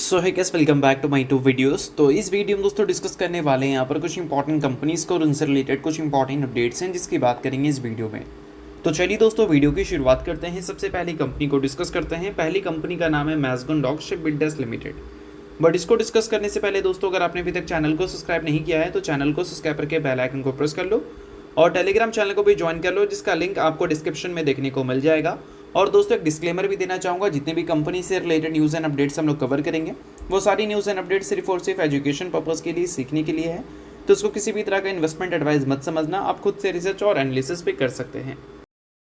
So hi guys welcome back to my to videos. तो इस video में दोस्तों डिस्कस करने वाले हैं यहाँ पर कुछ इंपॉर्टेंट कंपनीज़ को और उनसे रिलेटेड कुछ इंपॉर्टेंट अपडेट्स हैं जिसकी बात करेंगे इस वीडियो में। तो चलिए दोस्तों वीडियो की शुरुआत करते हैं। सबसे पहली कंपनी को डिस्कस करते हैं। पहली कंपनी का नाम है मैज़गन डॉक शिपबिल्डर्स लिमिटेड। बट इसको डिस्कस करने से पहले दोस्तों अगर आपने अभी तक चैनल को सब्सक्राइब नहीं किया है तो चैनल को सब्सक्राइब करके बेल आइकन को प्रेस कर लो और टेलीग्राम चैनल को भी ज्वाइन कर लो जिसका लिंक आपको डिस्क्रिप्शन में देखने को मिल जाएगा। और दोस्तों एक डिस्क्लेमर भी देना चाहूँगा, जितने भी कंपनी से रिलेटेड न्यूज़ एंड अपडेट्स हम लोग कवर करेंगे वो सारी न्यूज़ एंड अपडेट्स सिर्फ और सिर्फ एजुकेशन पर्पज़ के लिए, सीखने के लिए है। तो इसको किसी भी तरह का इन्वेस्टमेंट एडवाइस मत समझना, आप खुद से रिसर्च और एनालिसिस भी कर सकते हैं।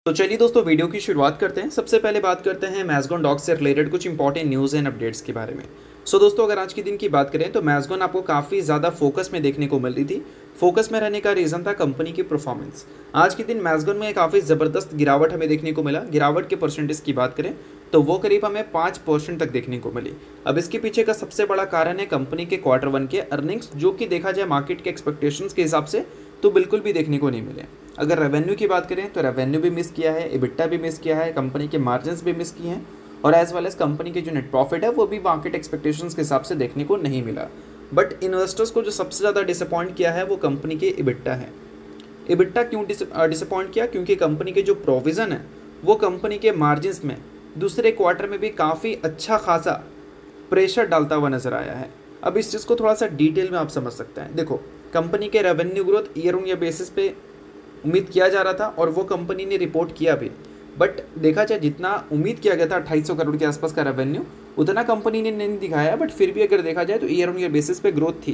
तो चलिए दोस्तों वीडियो की शुरुआत करते हैं। सबसे पहले बात करते हैं मैज़गन डॉक से रिलेटेड कुछ इंपॉर्टेंट न्यूज़ एंड अपडेट्स के बारे में। दोस्तों अगर आज के दिन की बात करें तो मैज़गन आपको काफ़ी ज़्यादा फोकस में देखने को मिल रही थी। फोकस में रहने का रीज़न था कंपनी की परफॉर्मेंस। आज के दिन मैज़गन में काफ़ी ज़बरदस्त गिरावट हमें देखने को मिला। गिरावट के परसेंटेज की बात करें तो वो करीब हमें 5% तक देखने को मिली। अब इसके पीछे का सबसे बड़ा कारण है कंपनी के Q1 के अर्निंग्स, जो कि देखा जाए मार्केट के एक्सपेक्टेशंस के हिसाब से तो बिल्कुल भी देखने को नहीं मिले। अगर रेवेन्यू की बात करें तो रेवेन्यू भी मिस किया है, EBITDA भी मिस किया है, कंपनी के मार्जिन्स भी मिस किए हैं और एज वेल एज कंपनी के जो नेट प्रॉफिट है वो भी मार्केट एक्सपेक्टेशंस के हिसाब से देखने को नहीं मिला। बट इन्वेस्टर्स को जो सबसे ज़्यादा डिसअपॉइंट किया है वो कंपनी के EBITDA है। EBITDA क्यों डिसअपॉइंट किया? क्योंकि कंपनी के जो प्रोविज़न है वो कंपनी के मार्जिन्स में दूसरे क्वार्टर में भी काफ़ी अच्छा खासा प्रेशर डालता हुआ नज़र आया है। अब इस चीज़ को थोड़ा सा डिटेल में आप समझ सकते हैं। देखो, कंपनी के revenue growth year on year basis पे उम्मीद किया जा रहा था और वो कंपनी ने रिपोर्ट किया भी। बट देखा जाए जितना उम्मीद किया गया था 2800 करोड़ के आसपास का रेवेन्यू, उतना कंपनी ने नहीं दिखाया। बट फिर भी अगर देखा जाए तो ईयर ऑन ईयर बेसिस पे ग्रोथ थी,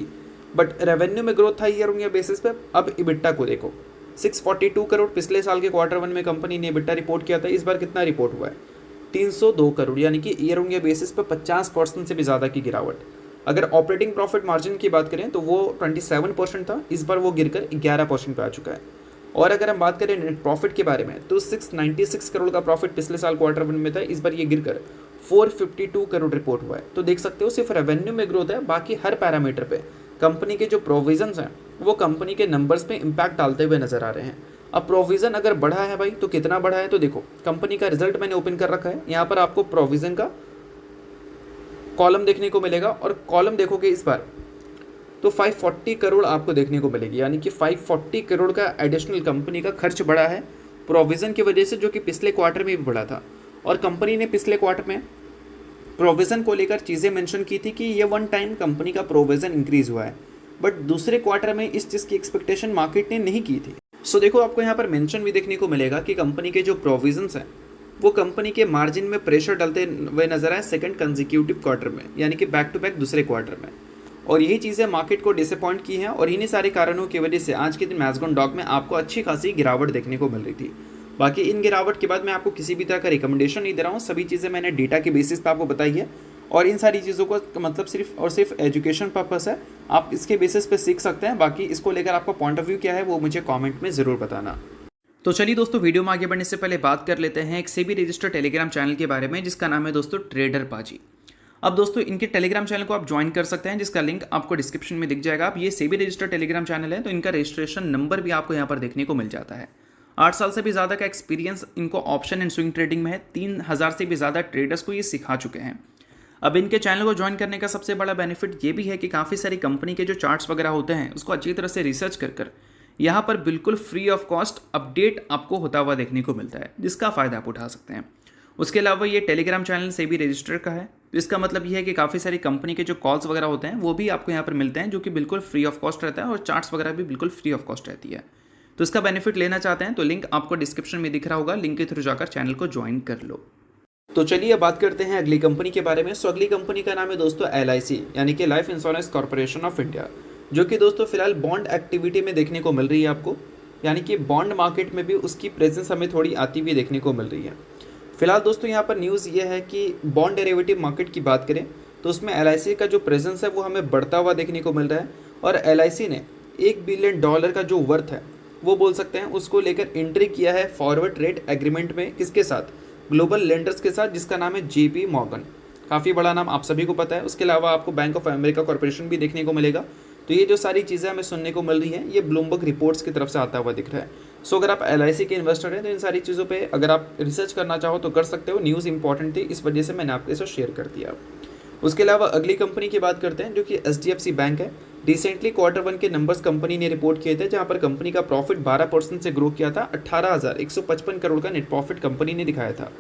बट रेवेन्यू में ग्रोथ था ईयर ऑन ईयर बेसिस पे। अब EBITDA को देखो, 642 करोड़ पिछले साल के Q1 में कंपनी ने EBITDA रिपोर्ट किया था। इस बार कितना रिपोर्ट हुआ है? 302 करोड़, यानी कि ईयर ऑन ईयर बेसिस पे 50% से भी ज़्यादा की गिरावट। अगर ऑपरेटिंग प्रॉफिट मार्जिन की बात करें तो वो 27% था, इस बार वो गिरकर 11% पे आ चुका है। और अगर हम बात करें नेट प्रॉफिट के बारे में तो 696 करोड़ का प्रॉफिट पिछले साल Q1 में था, इस बार ये गिरकर 452 करोड़ रिपोर्ट हुआ है। तो देख सकते हो सिर्फ रेवेन्यू में ग्रोथ है, बाकी हर पैरामीटर पे कंपनी के जो प्रोविजंस हैं वो कंपनी के नंबर्स पे इम्पैक्ट डालते हुए नजर आ रहे हैं। अब प्रोविज़न अगर बढ़ा है भाई तो कितना बढ़ा है? तो देखो, कंपनी का रिजल्ट मैंने ओपन कर रखा है, यहाँ पर आपको प्रोविज़न का कॉलम देखने को मिलेगा और कॉलम देखोगे इस बार तो 540 करोड़ आपको देखने को मिलेगी, यानी कि 540 करोड़ का एडिशनल कंपनी का खर्च बढ़ा है प्रोविज़न की वजह से, जो कि पिछले क्वार्टर में भी बढ़ा था। और कंपनी ने पिछले क्वार्टर में प्रोविज़न को लेकर चीज़ें मेंशन की थी कि ये वन टाइम कंपनी का प्रोविज़न इंक्रीज़ हुआ है, बट दूसरे क्वार्टर में इस चीज़ की एक्सपेक्टेशन मार्केट ने नहीं की थी। देखो, आपको यहाँ पर मेंशन भी देखने को मिलेगा कि कंपनी के जो प्रोविजंस हैं वो कंपनी के मार्जिन में प्रेशर डालते हुए नजर आए सेकंड कंसेक्यूटिव क्वार्टर में, यानी कि बैक टू बैक दूसरे क्वार्टर में। और यही चीज़ें मार्केट को डिसअपॉइंट की हैं और इन्हीं सारे कारणों की वजह से आज के दिन मैज़गन डॉक में आपको अच्छी खासी गिरावट देखने को मिल रही थी। बाकी इन गिरावट के बाद मैं आपको किसी भी तरह का रिकमेंडेशन नहीं दे रहा हूँ, सभी चीज़ें मैंने डेटा के बेसिस पे आपको बताई है और इन सारी चीज़ों को मतलब सिर्फ और सिर्फ एजुकेशन पर्पस है, आप इसके बेसिस पे सीख सकते हैं। बाकी इसको लेकर आपका पॉइंट ऑफ व्यू क्या है वो मुझे कमेंट में ज़रूर बताना। तो चलिए दोस्तों वीडियो में आगे बढ़ने से पहले बात कर लेते हैं एक सेबी रजिस्टर्ड टेलीग्राम चैनल के बारे में जिसका नाम है दोस्तों ट्रेडर पाजी। अब दोस्तों इनके टेलीग्राम चैनल को आप ज्वाइन कर सकते हैं जिसका लिंक आपको डिस्क्रिप्शन में दिख जाएगा। आप ये सेबी रजिस्टर्ड टेलीग्राम चैनल है तो इनका रजिस्ट्रेशन नंबर भी आपको यहाँ पर देखने को मिल जाता है। 8 साल से भी ज़्यादा का एक्सपीरियंस इनको ऑप्शन एंड स्विंग ट्रेडिंग में है। 3000 से भी ज़्यादा ट्रेडर्स को ये सिखा चुके हैं। अब इनके चैनल को ज्वाइन करने का सबसे बड़ा बेनिफिट ये भी है कि काफ़ी सारी कंपनी के जो चार्ट्स वगैरह होते हैं उसको अच्छी तरह से रिसर्च कर यहाँ पर बिल्कुल फ्री ऑफ कॉस्ट अपडेट आपको होता हुआ देखने को मिलता है, जिसका फ़ायदा आप उठा सकते हैं। उसके अलावा ये टेलीग्राम चैनल से भी रजिस्टर का है, तो इसका मतलब ये है कि काफ़ी सारी कंपनी के जो कॉल्स वगैरह होते हैं वो भी आपको यहाँ पर मिलते हैं, जो कि बिल्कुल फ्री ऑफ कॉस्ट रहता है और चार्ट्स वगैरह भी बिल्कुल फ्री ऑफ कॉस्ट रहती है। तो इसका बेनिफिट लेना चाहते हैं तो लिंक आपको डिस्क्रिप्शन में दिख रहा होगा, लिंक के थ्रू जाकर चैनल को ज्वाइन कर लो। तो चलिए अब बात करते हैं अगली कंपनी के बारे में। अगली कंपनी का नाम है दोस्तों LIC, यानी कि life insurance corporation of India, जो कि दोस्तों फिलहाल बॉन्ड एक्टिविटी में देखने को मिल रही है आपको, यानी कि बॉन्ड मार्केट में भी उसकी प्रेजेंस हमें थोड़ी आती हुई देखने को मिल रही है। फिलहाल दोस्तों यहाँ पर न्यूज़ ये है कि बॉन्ड डेरिवेटिव मार्केट की बात करें तो उसमें LIC का जो प्रेजेंस है वो हमें बढ़ता हुआ देखने को मिल रहा है और LIC ने $1 बिलियन का जो वर्थ है वो बोल सकते हैं उसको लेकर एंट्री किया है फॉरवर्ड रेट एग्रीमेंट में। किसके साथ? ग्लोबल लेंडर्स के साथ, जिसका नाम है JP मॉर्गन। काफ़ी बड़ा नाम आप सभी को पता है। उसके अलावा आपको बैंक ऑफ अमेरिका कॉर्पोरेशन भी देखने को मिलेगा। तो ये जो सारी चीज़ें हमें सुनने को मिल रही हैं ये ब्लूमबर्ग रिपोर्ट्स की तरफ से आता हुआ दिख रहा है। अगर आप LIC के इन्वेस्टर हैं तो इन सारी चीज़ों पे अगर आप रिसर्च करना चाहो तो कर सकते हो। न्यूज़ इंपॉर्टेंट थी, इस वजह से मैंने आपके साथ शेयर कर दिया। उसके अलावा अगली कंपनी की बात करते हैं जो कि HDFC बैंक है। रिसेंटली Q1 के नंबर्स कंपनी ने रिपोर्ट किए थे, जहां पर कंपनी का प्रॉफिट 12% से ग्रो किया था। 18,155 करोड़ का नेट प्रॉफिट कंपनी ने दिखाया था।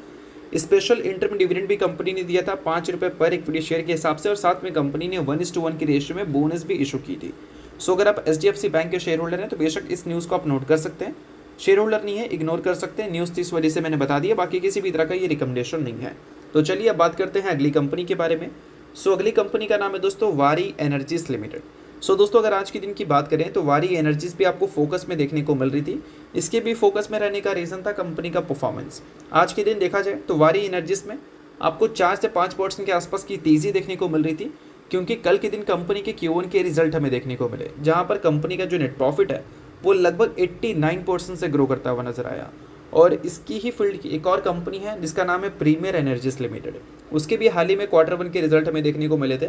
स्पेशल इंटरम डिविडेंड भी कंपनी ने दिया था 5 रुपये पर इक्विटी शेयर के हिसाब से, और साथ में कंपनी ने 1:1 की रेशियो में बोनस भी इशू की थी। सो अगर आप HDFC बैंक के शेयर होल्डर हैं तो बेशक इस न्यूज़ को आप नोट कर सकते हैं। शेयर होल्डर नहीं है, इग्नोर कर सकते हैं। न्यूज़ 30 वजह से मैंने बता दिया, बाकी किसी भी तरह का ये रिकमेंडेशन नहीं है। तो चलिए अब बात करते हैं अगली कंपनी के बारे में। सो अगली कंपनी का नाम है दोस्तों वारी एनर्जीज लिमिटेड। सो दोस्तों अगर आज के दिन की बात करें तो वारी एनर्जीज भी आपको फोकस में देखने को मिल रही थी। इसके भी फोकस में रहने का रीज़न था कंपनी का परफॉर्मेंस। आज के दिन देखा जाए तो वारी एनर्जीज में आपको 4 से 5% के आसपास की तेज़ी देखने को मिल रही थी, क्योंकि कल के दिन कंपनी के Q1 के रिजल्ट हमें देखने को मिले, जहाँ पर कंपनी का जो नेट प्रॉफिट है वो लगभग 89% से ग्रो करता हुआ नजर आया। और इसकी ही फील्ड की एक और कंपनी है जिसका नाम है प्रीमियर एनर्जीज लिमिटेड। उसके भी हाल ही में Q1 के रिजल्ट हमें देखने को मिले थे,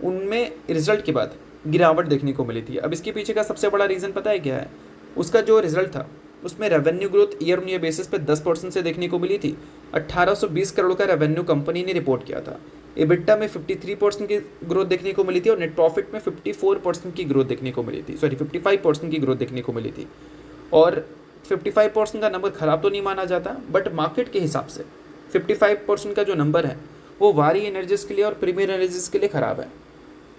उनमें रिजल्ट के बाद गिरावट देखने को मिली थी। अब इसके पीछे का सबसे बड़ा रीज़न पता है क्या है? उसका जो रिजल्ट था उसमें revenue growth year on year basis पे 10% से देखने को मिली थी। 1820 करोड़ का रेवेन्यू कंपनी ने रिपोर्ट किया था। EBITDA में 53% की ग्रोथ देखने को मिली थी, और नेट प्रॉफिट में 54% की ग्रोथ देखने को मिली थी, 55% की ग्रोथ देखने को मिली थी। और 55% का नंबर ख़राब तो नहीं माना जाता, बट मार्केट के हिसाब से 55% का जो नंबर है वो वारी एनर्जीज के लिए और प्रीमियर एनर्जीज के लिए ख़राब है।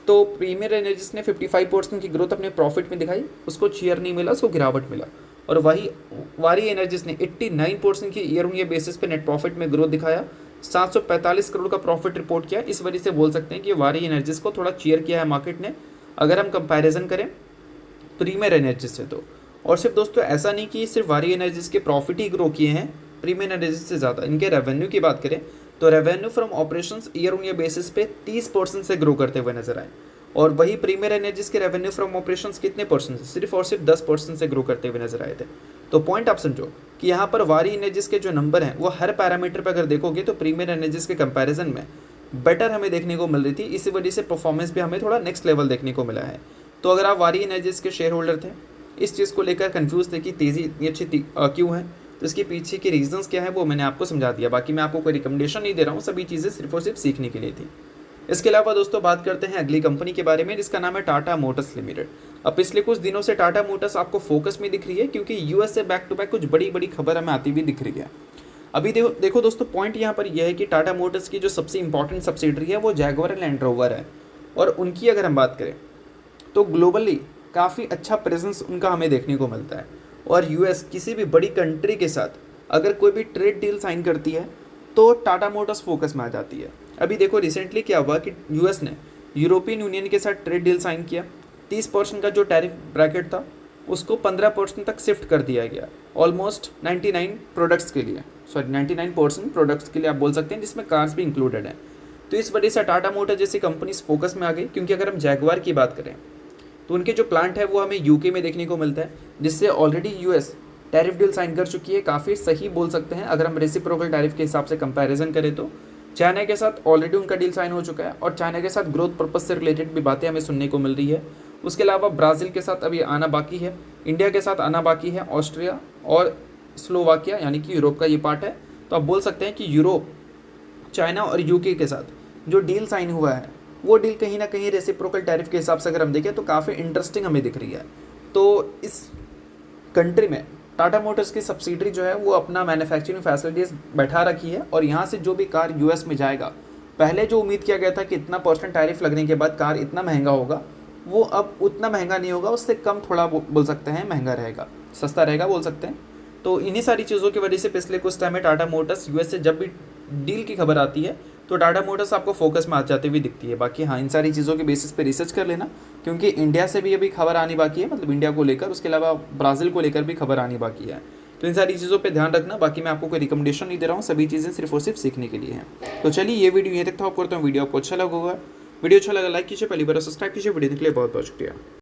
तो प्रीमियर एनर्जीज ने 55% की ग्रोथ अपने प्रॉफिट में दिखाई, उसको चीयर नहीं मिला, उसको गिरावट मिला। और वही वारी एनर्जीज ने 89% की ईयर ऑन ईयर बेसिस पे नेट प्रॉफिट में ग्रोथ दिखाया, 745 करोड़ का प्रॉफिट रिपोर्ट किया। इस वजह से बोल सकते हैं कि वारी एनर्जीज को थोड़ा चीयर किया है मार्केट ने, अगर हम कंपैरिजन करें प्रीमियर एनर्जीज से तो। और सिर्फ दोस्तों ऐसा नहीं कि सिर्फ वारी एनर्जीज के प्रॉफिट ही ग्रो किए हैं प्रीमियर एनर्जीज से ज़्यादा, इनके रेवेन्यू की बात करें तो revenue from operations year on year basis पे 30% से ग्रो करते हुए नजर आए। और वही प्रीमियर एनर्जीज के रेवेन्यू फ्रॉम ऑपरेशंस कितने परसेंट से? सिर्फ और सिर्फ 10% से ग्रो करते हुए नजर आए थे। तो पॉइंट आप समझो कि यहाँ पर वारी एनर्जीज के जो नंबर हैं वो हर पैरामीटर पर अगर देखोगे तो प्रीमियर एनर्जीज के कंपैरिजन में बेटर हमें देखने को मिल रही थी। इसी वजह से परफॉर्मेंस भी हमें थोड़ा नेक्स्ट लेवल देखने को मिला है। तो अगर आप वारी एनर्जीज के शेयर होल्डर थे, इस चीज़ को लेकर कन्फ्यूज थे कि तेज़ी इतनी अच्छी क्यों है, तो इसके पीछे के रीजंस क्या है वो मैंने आपको समझा दिया। बाकी मैं आपको कोई रिकमेंडेशन नहीं दे रहा हूँ, सभी चीज़ें सिर्फ और सिर्फ सीखने के लिए थी। इसके अलावा दोस्तों बात करते हैं अगली कंपनी के बारे में जिसका नाम है टाटा मोटर्स लिमिटेड। अब पिछले कुछ दिनों से टाटा मोटर्स आपको फोकस में दिख रही है, क्योंकि यूएस से बैक टू बैक कुछ बड़ी बड़ी खबर हमें आती हुई दिख रही है। अभी देखो दोस्तों, पॉइंट यहाँ पर यह है कि टाटा मोटर्स की जो सबसे इंपॉर्टेंट सब्सिडरी है वो जैगुआर लैंड रोवर है, और उनकी अगर हम बात करें तो ग्लोबली काफ़ी अच्छा प्रेजेंस उनका हमें देखने को मिलता है। और यूएस किसी भी बड़ी कंट्री के साथ अगर कोई भी ट्रेड डील साइन करती है तो टाटा मोटर्स फोकस में आ जाती है। अभी देखो रिसेंटली क्या हुआ कि यूएस ने यूरोपियन यूनियन के साथ ट्रेड डील साइन किया। 30% का जो टैरिफ ब्रैकेट था उसको 15% तक शिफ्ट कर दिया गया, ऑलमोस्ट 99 प्रोडक्ट्स के लिए, 99% प्रोडक्ट्स के लिए आप बोल सकते हैं, जिसमें कार्स भी इंक्लूडेड हैं। तो इस वजह से टाटा मोटर जैसी कंपनीज फोकस में आ गई। क्योंकि अगर हम जैगुआर की बात करें तो उनके जो प्लांट है वो हमें यूके में देखने को मिलता है, जिससे already US tariff deal sign कर चुकी है। काफ़ी सही बोल सकते हैं अगर हम रेसिप्रोकल टैरिफ के हिसाब से कंपैरिजन करें तो। चाइना के साथ ऑलरेडी उनका डील साइन हो चुका है, और चाइना के साथ ग्रोथ पर्पज से रिलेटेड भी बातें हमें सुनने को मिल रही है। उसके अलावा ब्राज़ील के साथ अभी आना बाकी है, इंडिया के साथ आना बाकी है, ऑस्ट्रिया और स्लोवाकिया यानी कि यूरोप का ये पार्ट है। तो आप बोल सकते हैं कि यूरोप, चाइना और यूके के साथ जो डील साइन हुआ है वो डील कहीं ना कहीं रेसिप्रोकल टैरिफ के हिसाब से अगर हम देखें तो काफ़ी इंटरेस्टिंग हमें दिख रही है। तो इस कंट्री में टाटा मोटर्स की सब्सिडरी जो है वो अपना मैन्युफैक्चरिंग फैसिलिटीज़ बैठा रखी है, और यहाँ से जो भी कार यूएस में जाएगा, पहले जो उम्मीद किया गया था कि इतना % टैरिफ लगने के बाद कार इतना महंगा होगा, वो अब उतना महंगा नहीं होगा, उससे कम थोड़ा बोल सकते हैं महंगा रहेगा, सस्ता रहेगा बोल सकते हैं। तो इन्हीं सारी चीज़ों की वजह से पिछले कुछ टाइम में टाटा मोटर्स यूएस से जब भी डील की खबर आती है तो टाटा मोटर्स आपको फोकस में आ जाती हुई दिखती है। बाकी हाँ, इन सारी चीज़ों के बेसिस पे रिसर्च कर लेना, क्योंकि इंडिया से भी अभी खबर आनी बाकी है, मतलब इंडिया को लेकर, उसके अलावा ब्राज़ील को लेकर भी खबर आनी बाकी है। तो इन सारी चीज़ों पे ध्यान रखना। बाकी मैं आपको कोई रिकमेंडेशन नहीं दे रहा हूँ, सभी चीज़ें सिर्फ और सिर्फ सीखने के लिए हैं। तो चलिए ये वीडियो ये तक था, करता हूँ वीडियो आपको अच्छा लगा होगा। वीडियो अच्छा लगा लाइक कीजिए, पहली बार सब्सक्राइब कीजिए। वीडियो के लिए बहुत बहुत शुक्रिया।